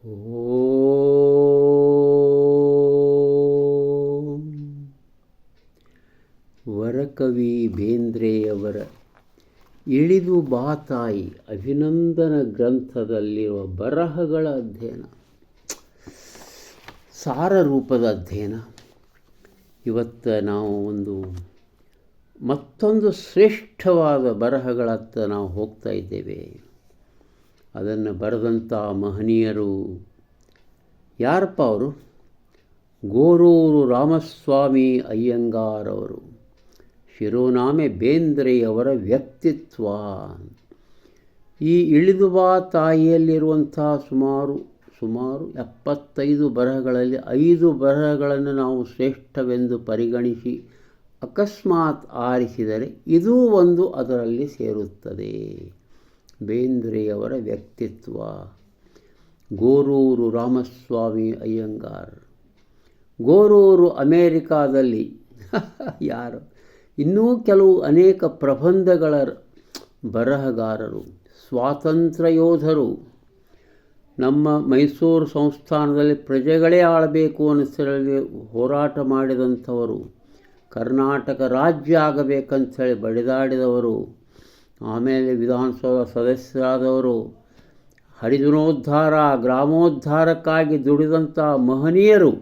ಓಂ ವರಕವಿ ಬೇಂದ್ರೆಯವರ ಇಳಿದು ಬಾ ತಾಯಿ ಅಭಿನಂದನ ಗ್ರಂಥದಲ್ಲಿರುವ ಬರಹಗಳ ಅಧ್ಯಯನ, ಸಾರ ರೂಪದ ಅಧ್ಯಯನ. ಇವತ್ತು ನಾವು ಮತ್ತೊಂದು ಶ್ರೇಷ್ಠವಾದ ಬರಹಗಳತ್ತ ನಾವು ಹೋಗ್ತಾ ಇದ್ದೇವೆ. ಅದನ್ನು ಬರೆದಂಥ ಮಹನೀಯರು ಯಾರಪ್ಪ ಅವರು? ಗೋರೂರು ರಾಮಸ್ವಾಮಿ ಅಯ್ಯಂಗಾರವರು. ಶಿರೋನಾಮೆ ಬೇಂದ್ರೆಯವರ ವ್ಯಕ್ತಿತ್ವ. ಈ ಇಳಿದು ಬಾ ತಾಯಿಯಲ್ಲಿರುವಂಥ ಸುಮಾರು 75 ಬರಹಗಳಲ್ಲಿ 5 ಬರಹಗಳನ್ನು ನಾವು ಶ್ರೇಷ್ಠವೆಂದು ಪರಿಗಣಿಸಿ ಅಕಸ್ಮಾತ್ ಆರಿಸಿದರೆ ಇದೂ ಒಂದು ಅದರಲ್ಲಿ ಸೇರುತ್ತದೆ. ಬೇಂದ್ರೆಯವರ ವ್ಯಕ್ತಿತ್ವ. ಗೋರೂರು ರಾಮಸ್ವಾಮಿ ಅಯ್ಯಂಗಾರ್. ಗೋರೂರು ಅಮೇರಿಕಾದಲ್ಲಿ ಯಾರು? ಇನ್ನೂ ಕೆಲವು ಅನೇಕ ಪ್ರಬಂಧಗಳ ಬರಹಗಾರರು, ಸ್ವಾತಂತ್ರ್ಯ ಯೋಧರು. ನಮ್ಮ ಮೈಸೂರು ಸಂಸ್ಥಾನದಲ್ಲಿ ಪ್ರಜೆಗಳೇ ಆಳಬೇಕು ಅನ್ನಿಸಲಿ ಹೋರಾಟ ಮಾಡಿದಂಥವರು, ಕರ್ನಾಟಕ ರಾಜ್ಯ ಆಗಬೇಕಂಥೇಳಿ ಬಡಿದಾಡಿದವರು, ಆಮೇಲೆ ವಿಧಾನಸೌಧ ಸದಸ್ಯರಾದವರು, ಹರಿಜನೋದ್ಧಾರ ಗ್ರಾಮೋದ್ಧಾರಕ್ಕಾಗಿ ದುಡಿದಂಥ ಮಹನೀಯರು,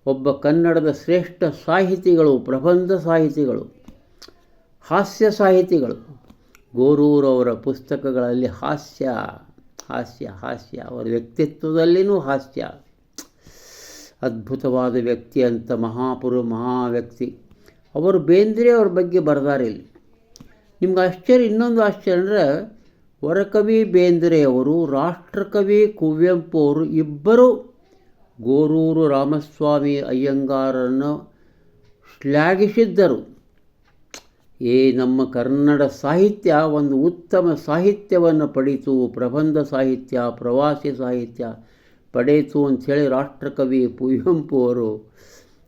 ಒಬ್ಬ ಕನ್ನಡದ ಶ್ರೇಷ್ಠ ಸಾಹಿತಿಗಳು, ಪ್ರಬಂಧ ಸಾಹಿತಿಗಳು, ಹಾಸ್ಯ ಸಾಹಿತಿಗಳು. ಗೋರೂರವರ ಪುಸ್ತಕಗಳಲ್ಲಿ ಹಾಸ್ಯ ಹಾಸ್ಯ ಹಾಸ್ಯ ಅವರ ವ್ಯಕ್ತಿತ್ವದಲ್ಲಿಯೂ ಹಾಸ್ಯ. ಅದ್ಭುತವಾದ ವ್ಯಕ್ತಿ ಅಂತ ಮಹಾ ವ್ಯಕ್ತಿ ಅವರು. ಬೇಂದ್ರೆಯವ್ರ ಬಗ್ಗೆ ಬರೆದಾರೆ ಇಲ್ಲಿ. ನಿಮ್ಗೆ ಆಶ್ಚರ್ಯ, ಇನ್ನೊಂದು ಆಶ್ಚರ್ಯ ಅಂದರೆ ವರಕವಿ ಬೇಂದ್ರೆಯವರು, ರಾಷ್ಟ್ರಕವಿ ಕುವೆಂಪು ಅವರು ಇಬ್ಬರು ಗೋರೂರು ರಾಮಸ್ವಾಮಿ ಅಯ್ಯಂಗಾರನ್ನು ಶ್ಲಾಘಿಸಿದ್ದರು. ನಮ್ಮ ಕನ್ನಡ ಸಾಹಿತ್ಯ ಒಂದು ಉತ್ತಮ ಸಾಹಿತ್ಯವನ್ನು ಪಡೀತು, ಪ್ರಬಂಧ ಸಾಹಿತ್ಯ, ಪ್ರವಾಸಿ ಸಾಹಿತ್ಯ ಪಡೆಯಿತು ಅಂಥೇಳಿ ರಾಷ್ಟ್ರಕವಿ ಕುವೆಂಪು ಅವರು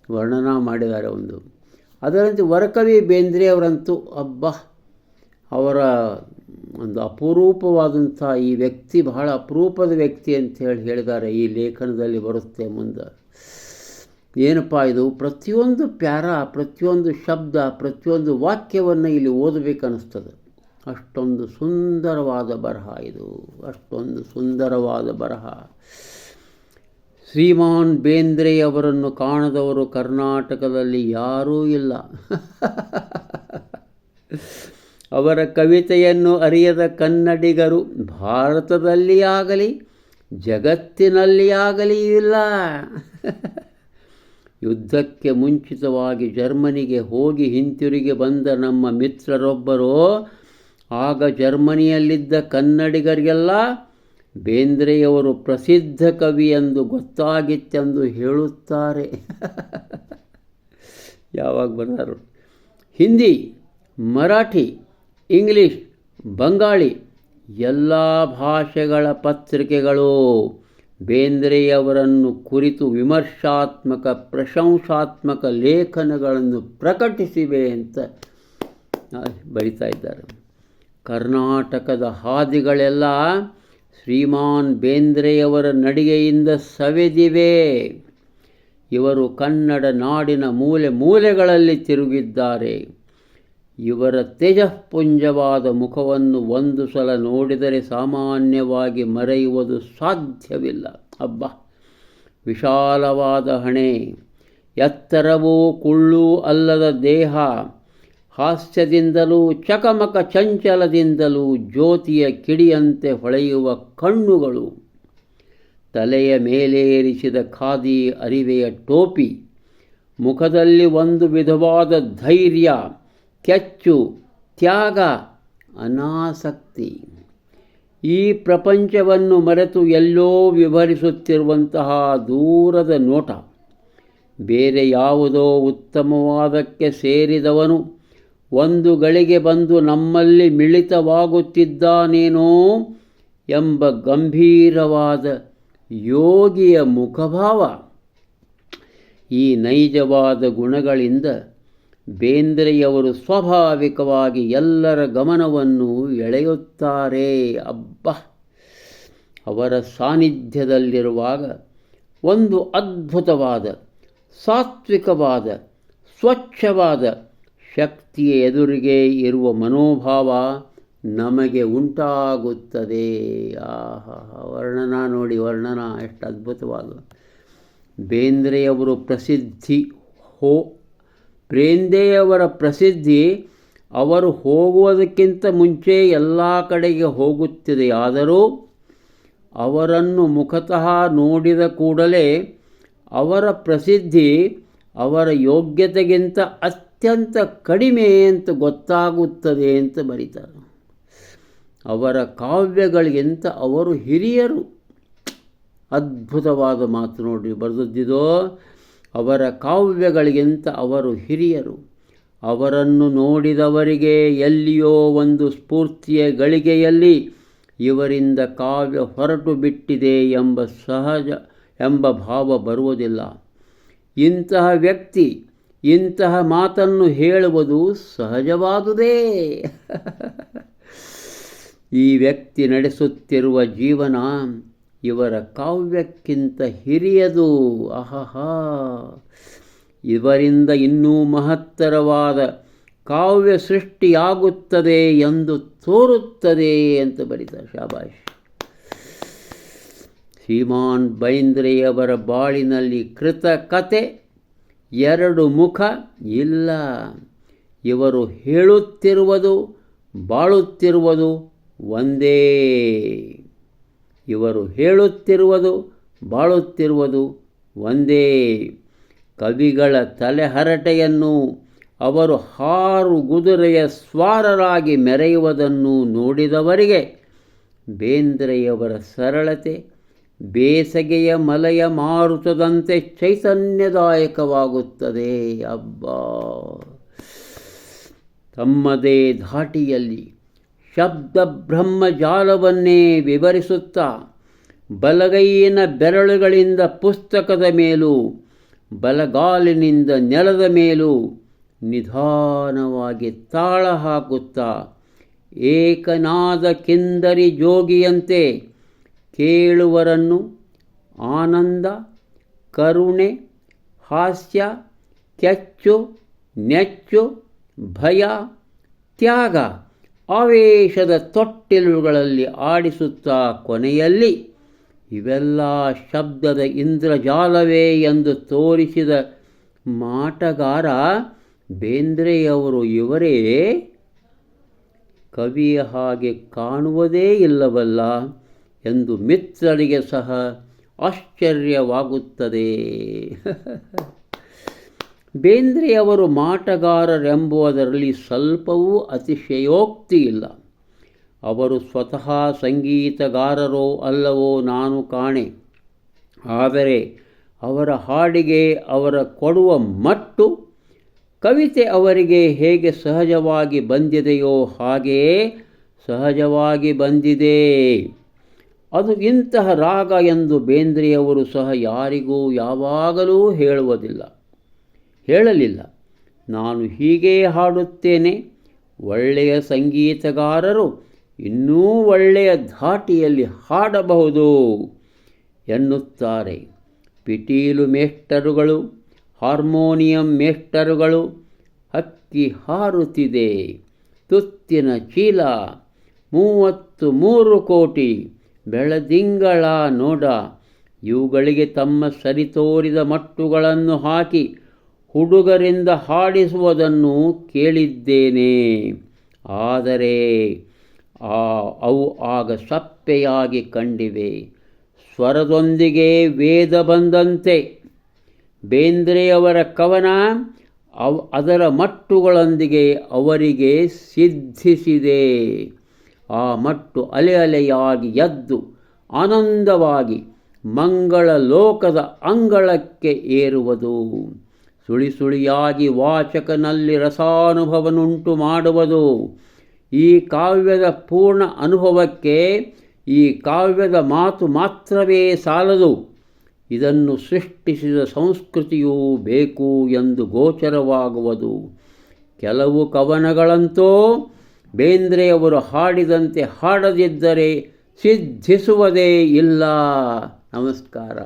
ವರ್ಣನ ಮಾಡಿದ್ದಾರೆ. ಅದರಂತೆ ವರಕವಿ ಬೇಂದ್ರೆಯವರಂತೂ ಅವರ ಒಂದು ಅಪರೂಪವಾದಂಥ ಈ ವ್ಯಕ್ತಿ ಬಹಳ ಅಪರೂಪದ ವ್ಯಕ್ತಿ ಅಂಥೇಳಿ ಹೇಳಿದ್ದಾರೆ. ಈ ಲೇಖನದಲ್ಲಿ ಬರುತ್ತೆ ಮುಂದೆ. ಏನಪ್ಪ ಇದು? ಪ್ರತಿಯೊಂದು ಪ್ಯಾರ, ಪ್ರತಿಯೊಂದು ಶಬ್ದ, ಪ್ರತಿಯೊಂದು ವಾಕ್ಯವನ್ನು ಇಲ್ಲಿ ಓದಬೇಕನ್ನಿಸ್ತದೆ. ಅಷ್ಟೊಂದು ಸುಂದರವಾದ ಬರಹ ಇದು, ಅಷ್ಟೊಂದು ಸುಂದರವಾದ ಬರಹ. ಶ್ರೀಮಾನ್ ಬೇಂದ್ರೆಯವರನ್ನು ಕಾಣದವರು ಕರ್ನಾಟಕದಲ್ಲಿ ಯಾರೂ ಇಲ್ಲ. ಅವರ ಕವಿತೆಯನ್ನು ಅರಿಯದ ಕನ್ನಡಿಗರು ಭಾರತದಲ್ಲಿ ಆಗಲಿ ಜಗತ್ತಿನಲ್ಲಿ ಆಗಲಿ ಇಲ್ಲ. ಯುದ್ಧಕ್ಕೆ ಮುಂಚಿತವಾಗಿ ಜರ್ಮನಿಗೆ ಹೋಗಿ ಹಿಂತಿರುಗಿ ಬಂದ ನಮ್ಮ ಮಿತ್ರರೊಬ್ಬರು ಆಗ ಜರ್ಮನಿಯಲ್ಲಿದ್ದ ಕನ್ನಡಿಗರಿಗೆಲ್ಲ ಬೇಂದ್ರೆಯವರು ಪ್ರಸಿದ್ಧ ಕವಿ ಎಂದು ಗೊತ್ತಾಗಿತ್ತೆಂದು ಹೇಳುತ್ತಾರೆ. ಯಾವಾಗ ಬರೋರು? ಹಿಂದಿ, ಮರಾಠಿ, ಇಂಗ್ಲೀಷ್, ಬಂಗಾಳಿ ಎಲ್ಲ ಭಾಷೆಗಳ ಪತ್ರಿಕೆಗಳು ಬೇಂದ್ರೆಯವರನ್ನು ಕುರಿತು ವಿಮರ್ಶಾತ್ಮಕ, ಪ್ರಶಂಸಾತ್ಮಕ ಲೇಖನಗಳನ್ನು ಪ್ರಕಟಿಸಿವೆ ಅಂತ ಬರಿತಾ ಇದ್ದಾರೆ. ಕರ್ನಾಟಕದ ಹಾದಿಗಳೆಲ್ಲ ಶ್ರೀಮಾನ್ ಬೇಂದ್ರೆಯವರ ನಡಿಗೆಯಿಂದ ಸವೆದಿವೆ. ಇವರು ಕನ್ನಡ ನಾಡಿನ ಮೂಲೆ ಮೂಲೆಗಳಲ್ಲಿ ತಿರುಗಿದ್ದಾರೆ. ಇವರ ತೇಜಃಪುಂಜವಾದ ಮುಖವನ್ನು ಒಂದು ಸಲ ನೋಡಿದರೆ ಸಾಮಾನ್ಯವಾಗಿ ಮರೆಯುವುದು ಸಾಧ್ಯವಿಲ್ಲ. ವಿಶಾಲವಾದ ಹಣೆ, ಎತ್ತರವೂ ಕುಳ್ಳೂ ಅಲ್ಲದ ದೇಹ, ಹಾಸ್ಯದಿಂದಲೂ ಚಕಮಕ ಚಂಚಲದಿಂದಲೂ ಜ್ಯೋತಿಯ ಕಿಡಿಯಂತೆ ಹೊಳೆಯುವ ಕಣ್ಣುಗಳು, ತಲೆಯ ಮೇಲೇರಿಸಿದ ಖಾದಿ ಅರಿವೆಯ ಟೋಪಿ, ಮುಖದಲ್ಲಿ ಒಂದು ವಿಧವಾದ ಧೈರ್ಯ, ಕೆಚ್ಚು, ತ್ಯಾಗ, ಅನಾಸಕ್ತಿ. ಈ ಪ್ರಪಂಚವನ್ನು ಮರೆತು ಎಲ್ಲೋ ವಿವರಿಸುತ್ತಿರುವಂತಹ ದೂರದ ನೋಟ. ಬೇರೆ ಯಾವುದೋ ಉತ್ತಮವಾದಕ್ಕೆ ಸೇರಿದವನು ಒಂದು ಗಳಿಗೆ ಬಂದು ನಮ್ಮಲ್ಲಿ ಮಿಳಿತವಾಗುತ್ತಿದ್ದಾನೇನೋ ಎಂಬ ಗಂಭೀರವಾದ ಯೋಗಿಯ ಮುಖಭಾವ. ಈ ನೈಜವಾದ ಗುಣಗಳಿಂದ ಬೇಂದ್ರೆಯವರು ಸ್ವಾಭಾವಿಕವಾಗಿ ಎಲ್ಲರ ಗಮನವನ್ನು ಎಳೆಯುತ್ತಾರೆ. ಅವರ ಸಾನ್ನಿಧ್ಯದಲ್ಲಿರುವಾಗ ಒಂದು ಅದ್ಭುತವಾದ, ಸಾತ್ವಿಕವಾದ, ಸ್ವಚ್ಛವಾದ ಶಕ್ತಿಯ ಎದುರಿಗೆ ಇರುವ ಮನೋಭಾವ ನಮಗೆ ಉಂಟಾಗುತ್ತದೆ. ಆಹಾ, ವರ್ಣನ ನೋಡಿ, ವರ್ಣನ ಎಷ್ಟು ಅದ್ಭುತವಾದ. ಬೇಂದ್ರೆಯವರ ಪ್ರಸಿದ್ಧಿ ಅವರು ಹೋಗುವುದಕ್ಕಿಂತ ಮುಂಚೆ ಎಲ್ಲ ಕಡೆಗೆ ಹೋಗುತ್ತಿದೆ. ಆದರೂ ಅವರನ್ನು ಮುಖತಃ ನೋಡಿದ ಕೂಡಲೇ ಅವರ ಪ್ರಸಿದ್ಧಿ ಅವರ ಯೋಗ್ಯತೆಗಿಂತ ಅತ್ಯಂತ ಕಡಿಮೆ ಅಂತ ಗೊತ್ತಾಗುತ್ತದೆ ಅಂತ ಬರೀತಾರೆ. ಅವರ ಕಾವ್ಯಗಳಿಗಿಂತ ಅವರು ಹಿರಿಯರು. ಅದ್ಭುತವಾದ ಮಾತು ನೋಡಿ ಬರೆದದ್ದಿದೋ. ಅವರ ಕಾವ್ಯಗಳಿಗಿಂತ ಅವರು ಹಿರಿಯರು. ಅವರನ್ನು ನೋಡಿದವರಿಗೆ ಎಲ್ಲಿಯೋ ಒಂದು ಸ್ಫೂರ್ತಿಯ ಗಳಿಗೆಯಲ್ಲಿ ಇವರಿಂದ ಕಾವ್ಯ ಹೊರಟು ಬಿಟ್ಟಿದೆ ಎಂಬ ಭಾವ ಬರುವುದಿಲ್ಲ. ಇಂತಹ ವ್ಯಕ್ತಿ ಇಂತಹ ಮಾತನ್ನು ಹೇಳುವುದು ಸಹಜವಾದುದೇ. ಈ ವ್ಯಕ್ತಿ ನಡೆಸುತ್ತಿರುವ ಜೀವನ ಇವರ ಕಾವ್ಯಕ್ಕಿಂತ ಹಿರಿಯದು. ಆಹಾ, ಇವರಿಂದ ಇನ್ನೂ ಮಹತ್ತರವಾದ ಕಾವ್ಯ ಸೃಷ್ಟಿಯಾಗುತ್ತದೆ ಎಂದು ತೋರುತ್ತದೆ ಅಂತ ಬರೀತಾರೆ. ಶಾಬಾಷ್. ಶ್ರೀಮಾನ್ ಬೇಂದ್ರೆಯವರ ಬಾಳಿನಲ್ಲಿ ಕೃತಕತೆ, ಎರಡು ಮುಖ ಇಲ್ಲ. ಇವರು ಹೇಳುತ್ತಿರುವುದು ಬಾಳುತ್ತಿರುವುದು ಒಂದೇ. ಇವರು ಹೇಳುತ್ತಿರುವುದು ಬಾಳುತ್ತಿರುವುದು ಒಂದೇ. ಕವಿಗಳ ತಲೆಹರಟೆಯನ್ನು ಅವರು ಹಾರು ಗುದುರೆಯ ಸ್ವಾರರಾಗಿ ಮೆರೆಯುವುದನ್ನು ನೋಡಿದವರಿಗೆ ಬೇಂದ್ರೆಯವರ ಸರಳತೆ ಬೇಸಗೆಯ ಮಲೆಯ ಮಾರುತದಂತೆ ಚೈತನ್ಯದಾಯಕವಾಗುತ್ತದೆ. ಅಬ್ಬಾ, ತಮ್ಮದೇ ಧಾಟಿಯಲ್ಲಿ ಶಬ್ದ ಬ್ರಹ್ಮಜಾಲವನ್ನೇ ವಿವರಿಸುತ್ತಾ ಬಲಗೈಯಿನ ಬೆರಳುಗಳಿಂದ ಪುಸ್ತಕದ ಮೇಲೂ ಬಲಗಾಲಿನಿಂದ ನೆಲದ ಮೇಲೂ ನಿಧಾನವಾಗಿ ತಾಳ ಹಾಕುತ್ತಾ ಏಕನಾದ ಕಿಂದರಿ ಜೋಗಿಯಂತೆ ಕೇಳುವರನ್ನು ಆನಂದ, ಕರುಣೆ, ಹಾಸ್ಯ, ಕೆಚ್ಚು, ನೆಚ್ಚು, ಭಯ, ತ್ಯಾಗ, ಆವೇಶದ ತೊಟ್ಟಿಲುಗಳಲ್ಲಿ ಆಡಿಸುತ್ತಾ ಕೊನೆಯಲ್ಲಿ ಇವೆಲ್ಲ ಶಬ್ದದ ಇಂದ್ರಜಾಲವೇ ಎಂದು ತೋರಿಸಿದ ಮಾಟಗಾರ ಬೇಂದ್ರೆಯವರು ಇವರೇ. ಕವಿಯ ಹಾಗೆ ಕಾಣುವುದೇ ಇಲ್ಲವಲ್ಲ ಎಂದು ಮಿತ್ರರಿಗೆ ಸಹ ಆಶ್ಚರ್ಯವಾಗುತ್ತದೆ. ಬೇಂದ್ರೆಯವರು ಮಾಟಗಾರರೆಂಬುದರಲ್ಲಿ ಸ್ವಲ್ಪವೂ ಅತಿಶಯೋಕ್ತಿ ಇಲ್ಲ. ಅವರು ಸ್ವತಃ ಸಂಗೀತಗಾರರೋ ಅಲ್ಲವೋ ನಾನು ಕಾಣೆ. ಆದರೆ ಅವರ ಹಾಡಿಗೆ ಅವರ ಕೊಡುವ ಮಟ್ಟು, ಕವಿತೆ ಅವರಿಗೆ ಹೇಗೆ ಸಹಜವಾಗಿ ಬಂದಿದೆಯೋ ಹಾಗೆಯೇ ಸಹಜವಾಗಿ ಬಂದಿದೆ. ಅದು ಇಂತಹ ರಾಗ ಎಂದು ಬೇಂದ್ರೆಯವರು ಸಹ ಯಾರಿಗೂ ಯಾವಾಗಲೂ ಹೇಳಲಿಲ್ಲ. ನಾನು ಹೀಗೇ ಹಾಡುತ್ತೇನೆ, ಒಳ್ಳೆಯ ಸಂಗೀತಗಾರರು ಇನ್ನೂ ಒಳ್ಳೆಯ ಧಾಟಿಯಲ್ಲಿ ಹಾಡಬಹುದು ಎನ್ನುತ್ತಾರೆ. ಪಿಟೀಲು ಮೇಷ್ಟರುಗಳು, ಹಾರ್ಮೋನಿಯಂ ಮೇಷ್ಟರುಗಳು, ಹಕ್ಕಿ ಹಾರುತ್ತಿದೆ, ತುತ್ತಿನ ಚೀಲ, 33 ಕೋಟಿ, ಬೆಳದಿಂಗಳ ನೋಡ, ಇವುಗಳಿಗೆ ತಮ್ಮ ಸರಿತೋರಿದ ಮಟ್ಟುಗಳನ್ನು ಹಾಕಿ ಹುಡುಗರಿಂದ ಹಾಡಿಸುವುದನ್ನು ಕೇಳಿದ್ದೇನೆ. ಆದರೆ ಅವು ಆಗ ಸಪ್ಪೆಯಾಗಿ ಕಂಡಿವೆ. ಸ್ವರದೊಂದಿಗೆ ವೇದ ಬಂದಂತೆ ಬೇಂದ್ರೆಯವರ ಕವನ ಅದರ ಮಟ್ಟುಗಳೊಂದಿಗೆ ಅವರಿಗೆ ಸಿದ್ಧಿಸಿದೆ. ಆ ಮಟ್ಟು ಅಲೆಯಾಗಿ ಎದ್ದು ಆನಂದವಾಗಿ ಮಂಗಳ ಲೋಕದ ಅಂಗಳಕ್ಕೆ ಏರುವುದು. ಸುಳಿಯಾಗಿ ವಾಚಕನಲ್ಲಿ ರಸಾನುಭವನುಂಟು ಮಾಡುವುದು. ಈ ಕಾವ್ಯದ ಪೂರ್ಣ ಅನುಭವಕ್ಕೆ ಈ ಕಾವ್ಯದ ಮಾತು ಮಾತ್ರವೇ ಸಾಲದು, ಇದನ್ನು ಸೃಷ್ಟಿಸಿದ ಸಂಸ್ಕೃತಿಯೂ ಬೇಕು ಎಂದು ಗೋಚರವಾಗುವುದು. ಕೆಲವು ಕವನಗಳಂತೂ ಬೇಂದ್ರೆಯವರು ಹಾಡಿದಂತೆ ಹಾಡದಿದ್ದರೆ ಸಿದ್ಧಿಸುವುದೇ ಇಲ್ಲ. ನಮಸ್ಕಾರ.